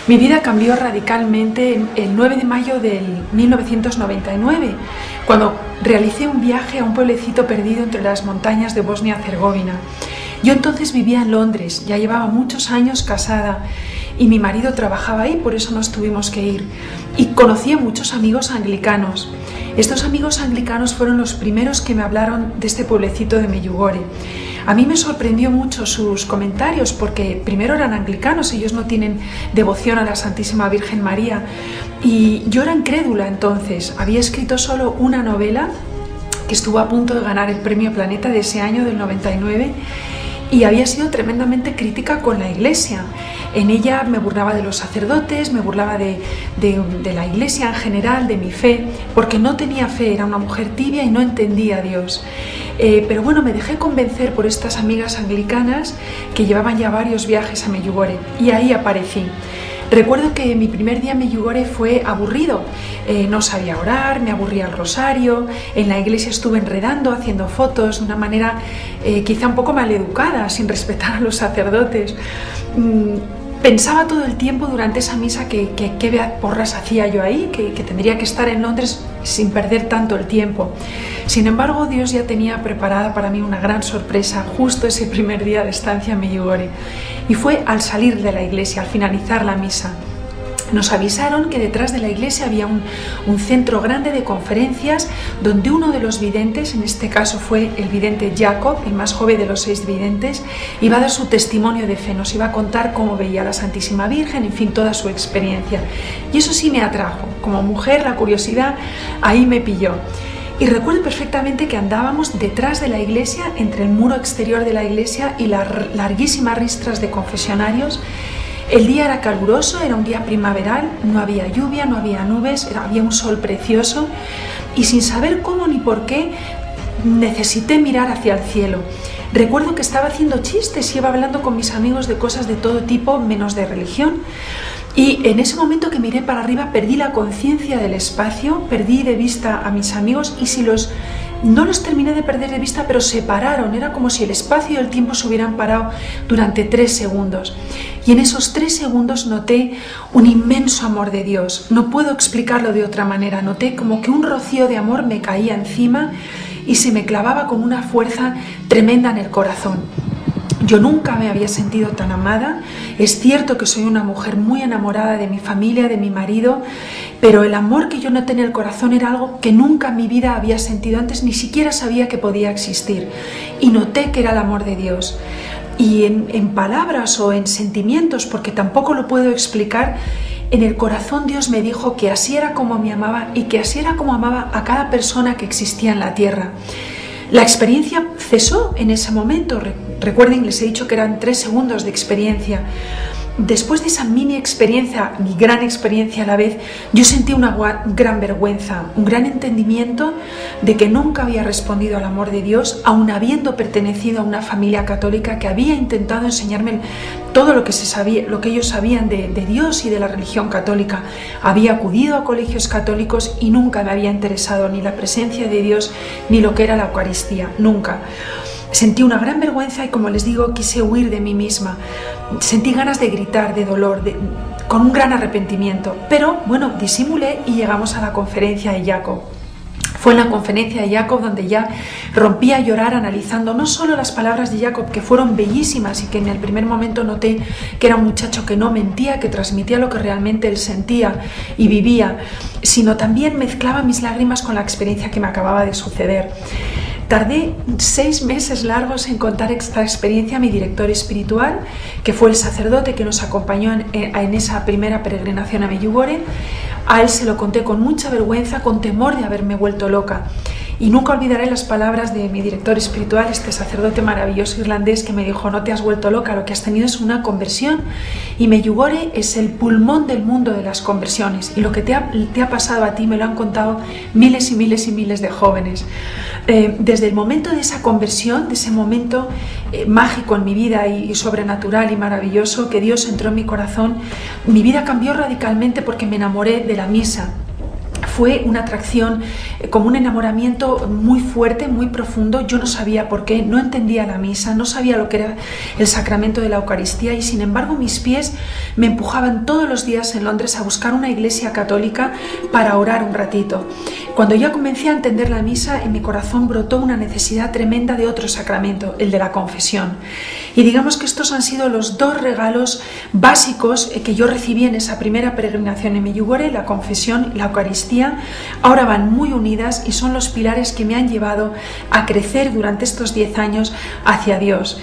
Mi vida cambió radicalmente el 9 de mayo del 1999, cuando realicé un viaje a un pueblecito perdido entre las montañas de Bosnia-Herzegovina. Yo entonces vivía en Londres, ya llevaba muchos años casada y mi marido trabajaba ahí, por eso nos tuvimos que ir. Y conocí a muchos amigos anglicanos. Estos amigos anglicanos fueron los primeros que me hablaron de este pueblecito de Medjugorje. A mí me sorprendió mucho sus comentarios porque primero eran anglicanos, ellos no tienen devoción a la Santísima Virgen María y yo era incrédula entonces. Había escrito solo una novela que estuvo a punto de ganar el premio Planeta de ese año del 99 y había sido tremendamente crítica con la Iglesia. En ella me burlaba de los sacerdotes, me burlaba de la Iglesia en general, de mi fe, porque no tenía fe, era una mujer tibia y no entendía a Dios. Pero bueno, me dejé convencer por estas amigas anglicanas que llevaban ya varios viajes a Medjugorje y ahí aparecí. Recuerdo que mi primer día en Medjugorje fue aburrido, no sabía orar, me aburría el rosario, en la iglesia estuve enredando, haciendo fotos de una manera quizá un poco maleducada, sin respetar a los sacerdotes. Pensaba todo el tiempo durante esa misa que qué porras hacía yo ahí, que tendría que estar en Londres sin perder tanto el tiempo. Sin embargo, Dios ya tenía preparada para mí una gran sorpresa justo ese primer día de estancia en Medjugorje. Y fue al salir de la iglesia, al finalizar la misa. Nos avisaron que detrás de la iglesia había un centro grande de conferencias donde uno de los videntes, en este caso fue el vidente Jacob, el más joven de los 6 videntes, iba a dar su testimonio de fe, nos iba a contar cómo veía a la Santísima Virgen, en fin, toda su experiencia. Y eso sí me atrajo, como mujer la curiosidad ahí me pilló. Y recuerdo perfectamente que andábamos detrás de la iglesia, entre el muro exterior de la iglesia y las larguísimas ristras de confesionarios. El día era caluroso, era un día primaveral, no había lluvia, no había nubes, había un sol precioso y sin saber cómo ni por qué necesité mirar hacia el cielo. Recuerdo que estaba haciendo chistes y iba hablando con mis amigos de cosas de todo tipo, menos de religión. Y en ese momento que miré para arriba perdí la conciencia del espacio, perdí de vista a mis amigos y no los terminé de perder de vista, pero se pararon. Era como si el espacio y el tiempo se hubieran parado durante 3 segundos. Y en esos 3 segundos noté un inmenso amor de Dios. No puedo explicarlo de otra manera. Noté como que un rocío de amor me caía encima y se me clavaba con una fuerza tremenda en el corazón. Yo nunca me había sentido tan amada. Es cierto que soy una mujer muy enamorada de mi familia, de mi marido, pero el amor que yo noté en el corazón era algo que nunca en mi vida había sentido antes, ni siquiera sabía que podía existir. Y noté que era el amor de Dios. Y en palabras o en sentimientos, porque tampoco lo puedo explicar, en el corazón Dios me dijo que así era como me amaba y que así era como amaba a cada persona que existía en la tierra. La experiencia cesó en ese momento. Recuerden, les he dicho que eran 3 segundos de experiencia. Después de esa mini experiencia, mi gran experiencia a la vez, yo sentí una gran vergüenza, un gran entendimiento de que nunca había respondido al amor de Dios, aun habiendo pertenecido a una familia católica que había intentado enseñarme todo lo que ellos sabían de Dios y de la religión católica. Había acudido a colegios católicos y nunca me había interesado ni la presencia de Dios ni lo que era la Eucaristía, nunca. Sentí una gran vergüenza y, como les digo, quise huir de mí misma. Sentí ganas de gritar, de dolor, con un gran arrepentimiento. Pero, bueno, disimulé y llegamos a la conferencia de Jacob. Fue en la conferencia de Jacob donde ya rompí a llorar analizando no solo las palabras de Jacob, que fueron bellísimas y que en el primer momento noté que era un muchacho que no mentía, que transmitía lo que realmente él sentía y vivía, sino también mezclaba mis lágrimas con la experiencia que me acababa de suceder. Tardé 6 meses largos en contar esta experiencia a mi director espiritual, que fue el sacerdote que nos acompañó en esa primera peregrinación a Medjugorje. A él se lo conté con mucha vergüenza, con temor de haberme vuelto loca. Y nunca olvidaré las palabras de mi director espiritual, este sacerdote maravilloso irlandés, que me dijo: no te has vuelto loca, lo que has tenido es una conversión. Y Medjugorje es el pulmón del mundo de las conversiones. Y lo que te ha pasado a ti me lo han contado miles y miles y miles de jóvenes. Desde el momento de esa conversión, de ese momento mágico en mi vida y sobrenatural y maravilloso, que Dios entró en mi corazón, mi vida cambió radicalmente porque me enamoré de la misa. fue una atracción, como un enamoramiento muy fuerte, muy profundo. Yo no sabía por qué, no entendía la misa, no sabía lo que era el sacramento de la Eucaristía, y sin embargo mis pies me empujaban todos los días en Londres a buscar una iglesia católica para orar un ratito. Cuando ya comencé a entender la misa, en mi corazón brotó una necesidad tremenda de otro sacramento, el de la confesión. Y digamos que estos han sido los dos regalos básicos que yo recibí en esa primera peregrinación en Medjugorje: la confesión y la Eucaristía. Ahora van muy unidas y son los pilares que me han llevado a crecer durante estos 10 años hacia Dios.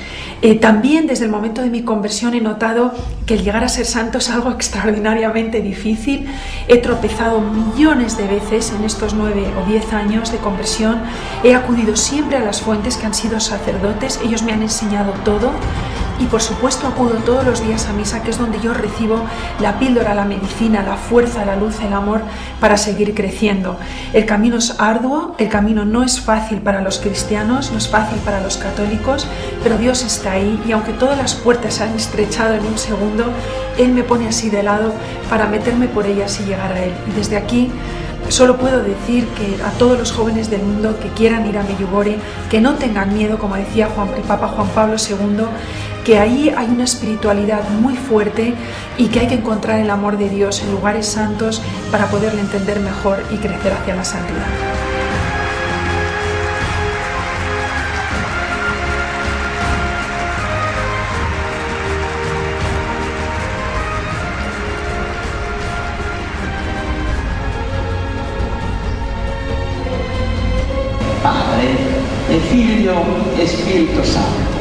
También desde el momento de mi conversión he notado que el llegar a ser santo es algo extraordinariamente difícil. He tropezado millones de veces en estos 9 o 10 años de conversión. He acudido siempre a las fuentes que han sido sacerdotes, ellos me han enseñado todo. Y por supuesto acudo todos los días a misa, que es donde yo recibo la píldora, la medicina, la fuerza, la luz, el amor para seguir creciendo. El camino es arduo, el camino no es fácil para los cristianos, no es fácil para los católicos, pero Dios está ahí, y aunque todas las puertas se han estrechado en un segundo, Él me pone así de lado para meterme por ellas y llegar a Él. Y desde aquí solo puedo decir que a todos los jóvenes del mundo que quieran ir a Medjugorje, que no tengan miedo, como decía el Papa Juan Pablo II, que ahí hay una espiritualidad muy fuerte y que hay que encontrar el amor de Dios en lugares santos para poderle entender mejor y crecer hacia la santidad. Padre e Figlio e Spirito Santo.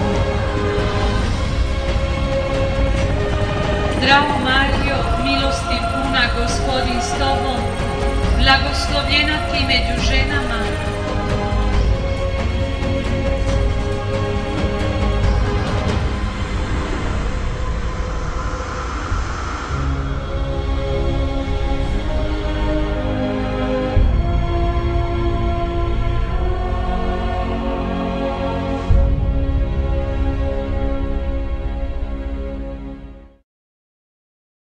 Zdravo Mario, milosti puna, Gospodin s tobom, blagoslovljena ti među ženama